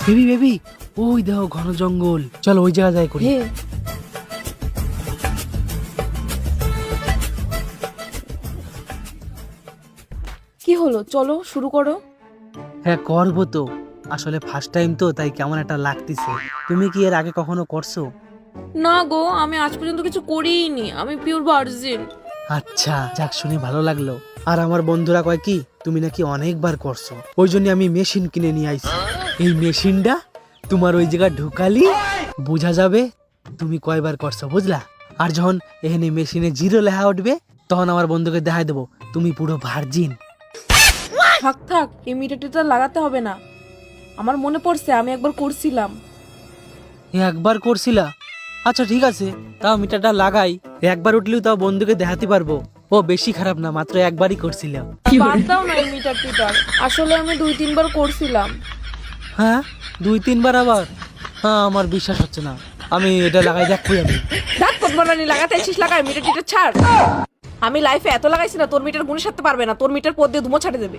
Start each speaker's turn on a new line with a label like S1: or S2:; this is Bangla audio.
S1: বেবি বেবি, ওই দেখো ঘন জঙ্গল, চলো ওই জায়গা যাই করি।
S2: কি হলো, চলো শুরু করো।
S1: হ্যাঁ করবো তো, আসলে ফার্স্ট টাইম তো তাই কেমন একটা লাগতেছে। তুমি কি এর আগে কখনো করছো?
S2: না গো, আমি আজ পর্যন্ত কিছু করিনি, আমি পিওর ভার্জিন।
S1: আচ্ছা যাক, শুনে ভালো লাগলো। আর আমার বন্ধুরা কয় কি তুমি নাকি অনেকবার করছো, ওই জন্য আমি মেশিন কিনে নিয়ে আইছি। এই মেশিনটা তোমার ওই জায়গা ঢুকালি বোঝা যাবে তুমি কয়বার করছো, বুঝলা? আর যখন এখানে মেশিনে জিরো লেখা উঠবে তখন আমার বন্ধুকে দেখাই দেবো তুমি পুরো ভার্জিন।
S2: থাক থাক, এই মিটারটা লাগাতে হবে না। আমার মনে পড়ছে আমি একবার করছিলাম।
S1: একবার করছিলা? আচ্ছা ঠিক আছে, তাও মিটারটা লাগাই। একবার উঠলেও তাও বন্ধুকে দেখাতে পারবো ও বেশি খারাপ না, মাত্র একবারই করছিলাম।
S2: বাদ দাও না এই মিটার টিটার, আসলে আমি 2-3 বার করছিলাম।
S1: হ্যাঁ 2-3 বার আবার? হ্যাঁ আমার বিশ্বাস হচ্ছে না, আমি এটা লাগাই দেখবই আমি।
S2: দেখ তোর বানানি লাগাতে এসেছিস, লাগাই মিটার টিটার ছাড়। আমি লাইফে এত লাগাইছি না, তোর মিটার গুণে সারতে পারবে না, তোর মিটার পদ দিয়ে ধুমো ছাড়ে দেবে।